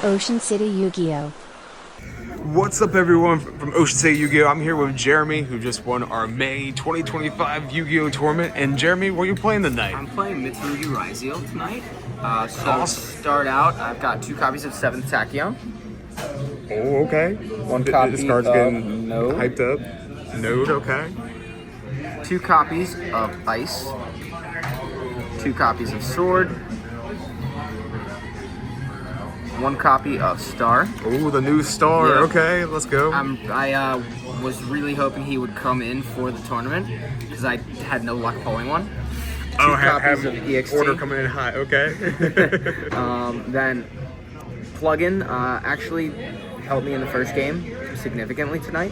Ocean City Yu-Gi-Oh! What's up, everyone from Ocean City Yu-Gi-Oh! I'm here with Jeremy, who just won our May 2025 Yu-Gi-Oh! Tournament. And Jeremy, what are you playing tonight? I'm playing Mitsurugi Ryzeal tonight. So Awesome. to start out, I've got 2 copies of 7th Tachyon. Oh, okay. One copy This card's of getting Node. hyped up. Node, okay. 2 copies of Ice. 2 copies of Sword. 1 copy of Star. Oh, the new star. Yeah. Okay, let's go. I was really hoping he would come in for the tournament because I had no luck pulling one. 2 copies of EXT. Order coming in high. Okay. Then Plugin actually helped me in the first game significantly tonight.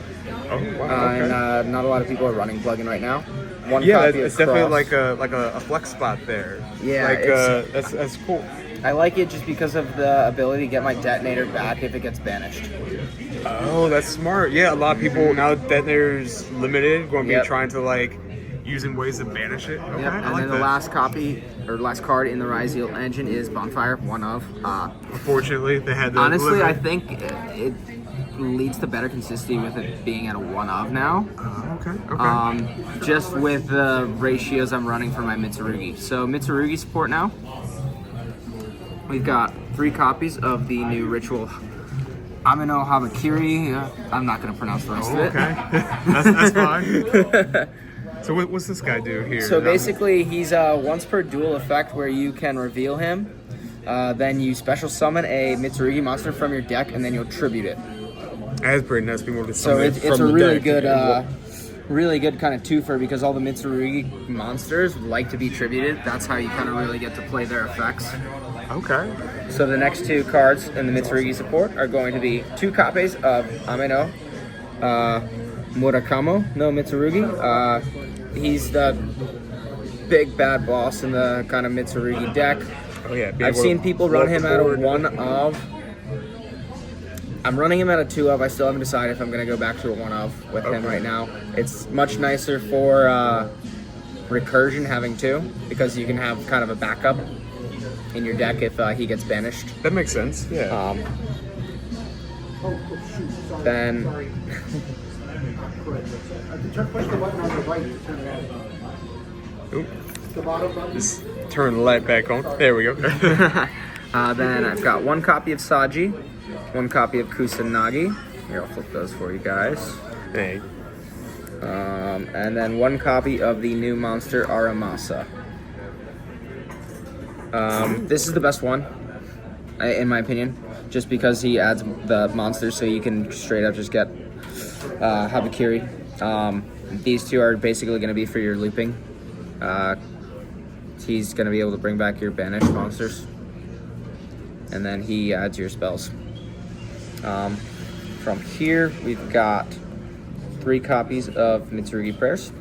Oh, wow. Okay. And not a lot of people are running Plugin right now. 1 Yeah, copy it's of definitely Cross. like a flex spot there. Yeah, like that's cool. I like it just because of the ability to get my detonator back if it gets banished. Oh, that's smart. Yeah, a lot of people now that detonator's limited, going to be trying to like using ways to banish it. Okay, Yep. I And like then the that. last copy or last card in the Ryzeal engine is Bonfire, one of. Unfortunately, they had to Honestly, limit. I think it leads to better consistency with it being at a one of now. Okay. Just with the ratios I'm running for my Mitsurugi. So Mitsurugi support now. We've got 3 copies of the new Ritual Amino Habakiri. I'm not going to pronounce the rest of it. Okay, that's fine. So what's this guy do here? So basically, he's once per dual effect where you can reveal him. Then you special summon a Mitsurugi monster from your deck, and then you'll tribute it. That's pretty nice. Being able to So summon it's from a the really deck. good, really good kind of twofer because all the Mitsurugi monsters like to be tributed. That's how you kind of really get to play their effects. Okay. So the next 2 cards in the Mitsurugi support are going to be 2 copies of Ameno Murakamo no Mitsurugi. He's the big bad boss in the kind of Mitsurugi deck. Oh yeah. I've seen people run him at a 1 of. I'm running him at a 2 of. I still haven't decided if I'm going to go back to a 1 of with him right now. It's much nicer for recursion having 2 because you can have kind of a backup in your deck if he gets banished. That makes sense. Yeah. Then Push the button on the right to turn it on. Oop. The bottom button. Just turn the light back on. There we go. then I've got 1 copy of Saji, 1 copy of Kusanagi. Here, I'll flip those for you guys. Hey. And then 1 copy of the new monster Aramasa. This is the best one, in my opinion, just because he adds the monsters so you can straight up just get Habakiri. These 2 are basically going to be for your looping. He's going to be able to bring back your banished monsters. And then he adds your spells. From here, we've got 3 copies of Mitsurugi Prayers.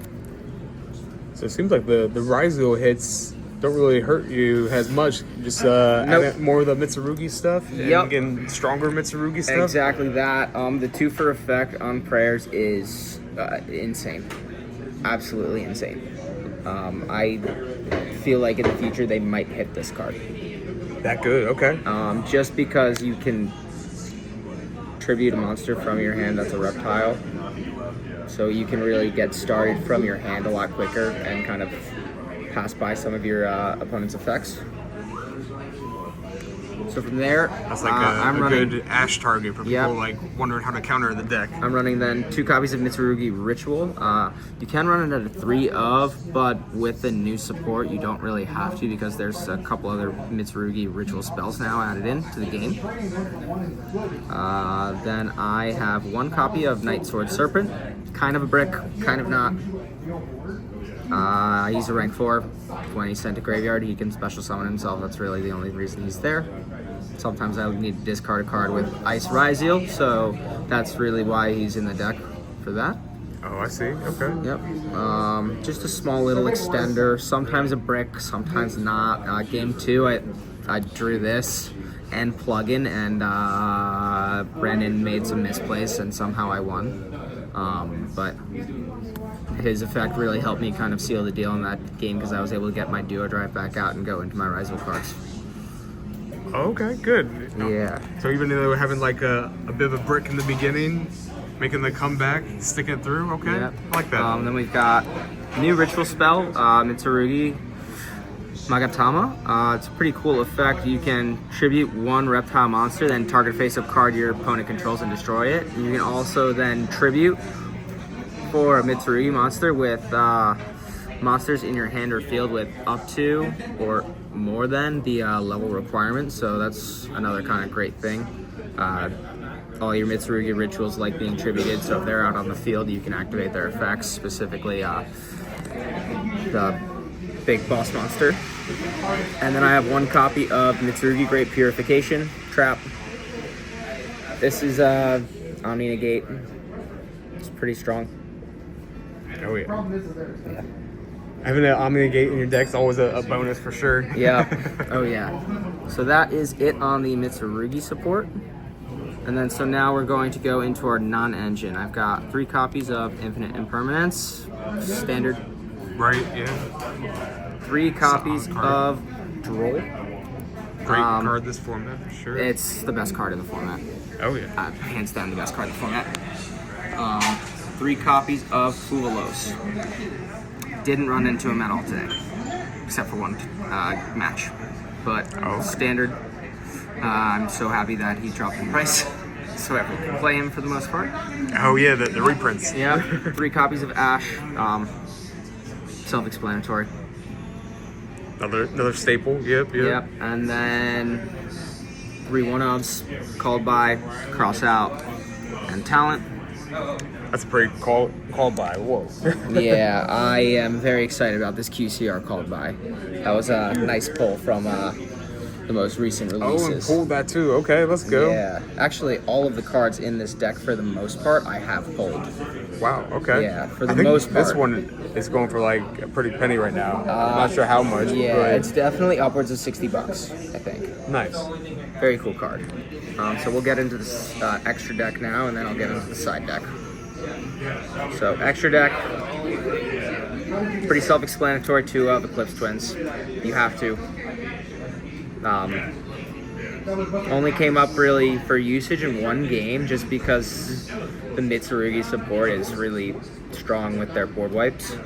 So it seems like the Ryzeal hits don't really hurt you as much. Just add more of the Mitsurugi stuff and getting stronger Mitsurugi stuff. Exactly that. The 2 for effect on prayers is insane. Absolutely insane. I feel like in the future they might hit this card. That good, okay. Just because you can tribute a monster from your hand that's a reptile. So you can really get started from your hand a lot quicker and kind of pass by some of your opponent's effects. So from there, That's like a good Ash target for people like wondering how to counter the deck. I'm running then 2 copies of Mitsurugi Ritual. You can run it at a 3 of, but with the new support, you don't really have to because there's a couple other Mitsurugi Ritual spells now added into the game. Then I have 1 copy of Night Sword Serpent. Kind of a brick, kind of not. He's a rank 4. When he's sent to graveyard, he can special summon himself. That's really the only reason he's there. Sometimes I would need to discard a card with Ice Ryzeal, so that's really why he's in the deck for that. Oh, I see. Okay. Yep. Just a small little extender. Sometimes a brick, sometimes not. Game 2, I drew this and Plugin, and Brandon made some misplays, and somehow I won. But his effect really helped me kind of seal the deal in that game because I was able to get my duo drive back out and go into my Ryzeal cards. Oh, okay, good. Yeah. So even though we're having like a bit of a brick in the beginning, making the comeback, sticking it through, okay? Yep. I like that. Then we've got new ritual spell, Mitsurugi Magatama. It's a pretty cool effect. You can tribute one reptile monster, then target face-up card your opponent controls and destroy it. You can also then tribute for a Mitsurugi monster with monsters in your hand or field with up to or more than the level requirement. So that's another kind of great thing. All your Mitsurugi rituals like being tributed, so if they're out on the field, you can activate their effects, specifically the big boss monster. And then I have one copy of Mitsurugi Great Purification Trap. This is Omni Negate. It's pretty strong. Oh yeah. Having an Omni Gate in your deck is always a bonus for sure. Yeah. Oh yeah. So that is it on the Mitsurugi support. And then so now we're going to go into our non-engine. I've got 3 copies of Infinite Impermanence, standard. Right, yeah. 3 copies of Droll. Great card this format for sure. It's the best card in the format. Oh yeah. Hands down the best card in the format. 3 copies of Fuvalos. Didn't run into him at all today, except for one match. But standard. I'm so happy that he dropped in price, so everyone can play him for the most part. Oh yeah, the reprints. Yeah, 3 copies of Ash. Self-explanatory. Another staple. Yep. Yep. And then 3 1-ofs, called by, cross out, and talent. That's a pretty call by. Whoa. Yeah, I am very excited about this QCR called by. That was a nice pull from the most recent releases. Oh, and pulled that too. Okay, let's go. Yeah, actually, all of the cards in this deck, for the most part, I have pulled. Wow. Okay. Yeah, for the I think most part. this one is going for like a pretty penny right now. I'm not sure how much. Yeah, but it's definitely upwards of $60, I think. nice. Very cool card. So we'll get into this extra deck now, and then I'll get into the side deck. So extra deck, pretty self-explanatory. 2 of Eclipse Twins. You have to. Only came up really for usage in 1 game, just because the Mitsurugi support is really strong with their board wipes.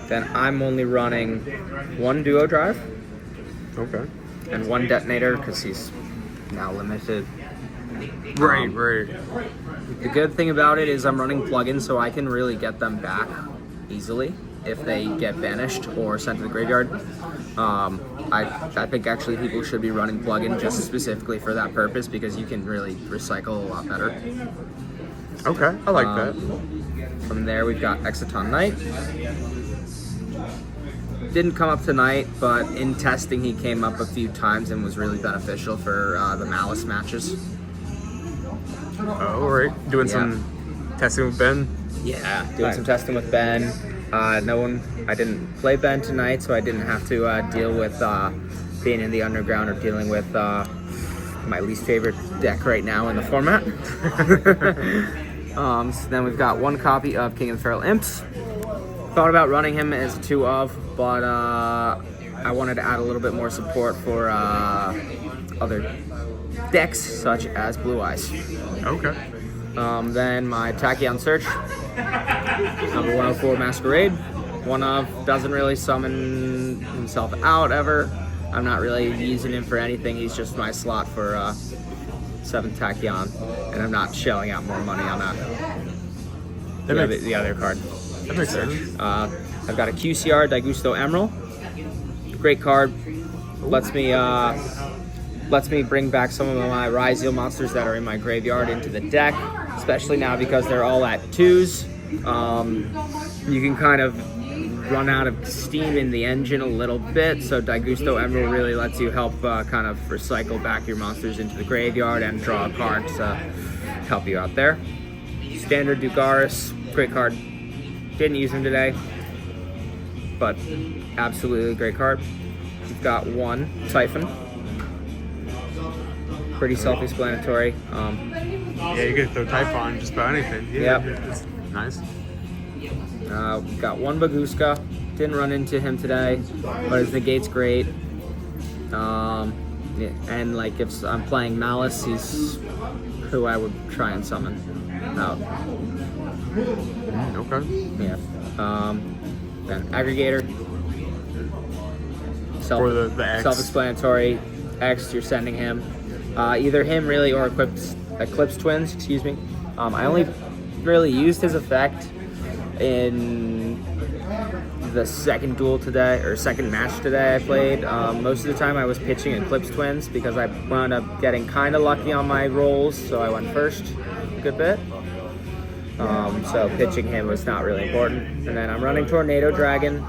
Then I'm only running 1 duo drive. Okay. And 1 detonator because he's now limited. Right. The good thing about it is I'm running plugins, so I can really get them back easily if they get banished or sent to the graveyard. I think actually people should be running plugin just specifically for that purpose, because you can really recycle a lot better. Okay, I like that. From there we've got Exciton Knight. Didn't come up tonight, but in testing he came up a few times and was really beneficial for the Malice matches. All right, doing some testing with Ben. Yeah, doing some testing with Ben. I didn't play Ben tonight, so I didn't have to deal with being in the underground or dealing with my least favorite deck right now in the format. So then we've got 1 copy of King of the Feral Imps. Thought about running him as a 2 of, but I wanted to add a little bit more support for other decks, such as Blue Eyes. Okay. Then my Tachyon Search, number 104 Masquerade. 1 of, doesn't really summon himself out ever. I'm not really using him for anything. He's just my slot for 7 Tachyon, and I'm not shelling out more money on the other card. That makes sense. I've got a QCR Daigusto Emerald. Great card. Lets me bring back some of my Ryzeal monsters that are in my graveyard into the deck, especially now because they're all at 2s. You can kind of run out of steam in the engine a little bit, so Daigusto Emerald really lets you help kind of recycle back your monsters into the graveyard and draw a card to help you out there. Standard Dugaris, great card. Didn't use him today, but absolutely great card. We've got 1 Typhon. Pretty self-explanatory. Yeah, you can throw Typhon just about anything. Yeah, it's nice. We've got 1 Baguska. Didn't run into him today, but his negate's great. Yeah, and like if I'm playing Malice, he's who I would try and summon out. Okay. Yeah. Then Aggregator. For the X. Self-explanatory. X, you're sending him. Either him really or Eclipse Twins, excuse me. I only really used his effect in the second duel today, or second match today I played. Most of the time I was pitching Eclipse Twins because I wound up getting kind of lucky on my rolls, so I went first a good bit. So pitching him was not really important. And then I'm running Tornado Dragon.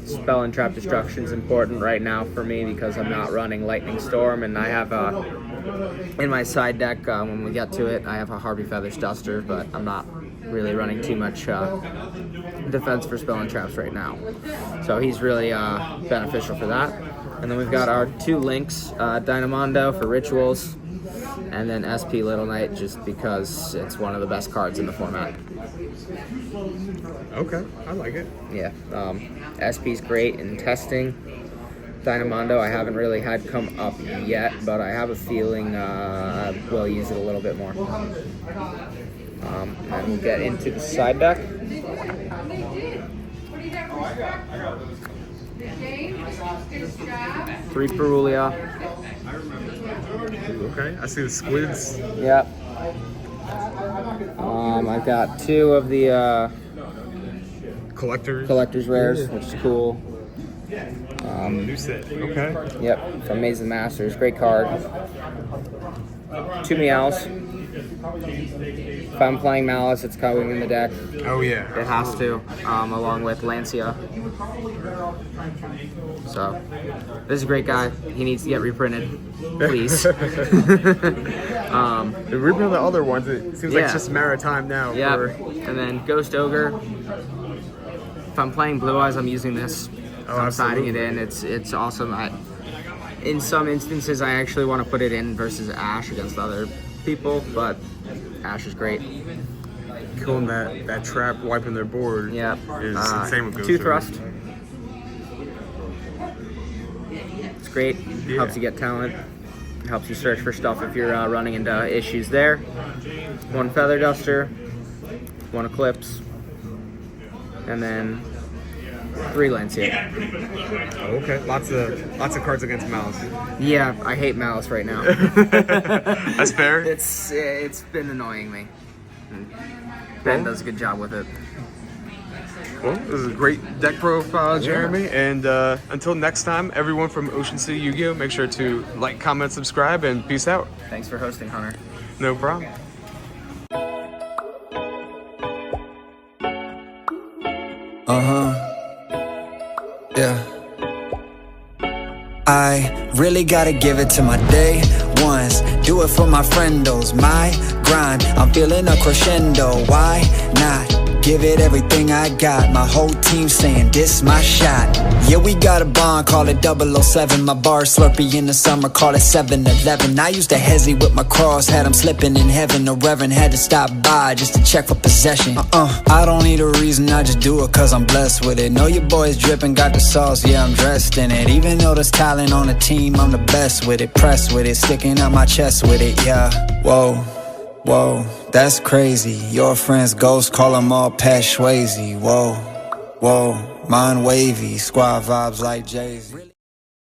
Spell and Trap Destruction is important right now for me because I'm not running Lightning Storm, and I have in my side deck, when we get to it, I have a Harvey Feathers Duster, but I'm not really running too much defense for Spell and Traps right now. So he's really beneficial for that. And then we've got our 2 links, Dynamondo for rituals, and then SP Little Knight just because it's one of the best cards in the format. Okay, I like it. Yeah, SP's great in testing. Dynamondo I haven't really had come up yet, but I have a feeling we'll use it a little bit more. And we'll get into the side deck. 3 Perulia. Okay, I see the squids. Yep. I've got 2 of the collector's rares, which is cool. New set. Okay. Yep, from Maze of the Masters, great card. 2 Meows. If I'm playing Malice, it's going in the deck. Oh yeah. It has to, along with Lancia. So, this is a great guy. He needs to get reprinted, please. The reprint of the other ones, it seems like it's just a matter of time now. Yeah. And then Ghost Ogre. If I'm playing Blue Eyes, I'm using this. I'm signing it in. It's awesome. In some instances, I actually want to put it in versus Ash against other people, but Ash is great. Killing that trap, wiping their board. Yeah. Is insane with Ghost 2 Ogre. Thrust. It's great. Yeah. Helps you get talent. Helps you search for stuff if you're running into issues there. 1 Feather Duster. 1 Eclipse. And then 3 Lancia. Oh, okay. Lots of cards against Malice. Yeah, I hate Malice right now. That's fair. It's been annoying me. Ben does a good job with it. Well, this is a great deck profile, Jeremy. And until next time, everyone from Ocean City Yu-Gi-Oh! Make sure to like, comment, subscribe, and peace out. Thanks for hosting, Hunter. No problem. Yeah. I really gotta give it to my day ones. Do it for my friendos, my grind. I'm feeling a crescendo. Why not? Give it everything I got. My whole team saying this my shot. Yeah, we got a bond, call it 007. My bar Slurpee in the summer, call it 7-Eleven. I used to hezzy with my cross, had him slipping in heaven. The reverend had to stop by just to check for possession. I don't need a reason, I just do it cause I'm blessed with it. Know your boy's dripping, got the sauce, yeah, I'm dressed in it. Even though there's talent on the team, I'm the best with it. Pressed with it, sticking out my chest with it, yeah. Whoa, that's crazy. Your friend's ghost, call them all Pat Swayze. Whoa, mind wavy, squad vibes like Jay-Z.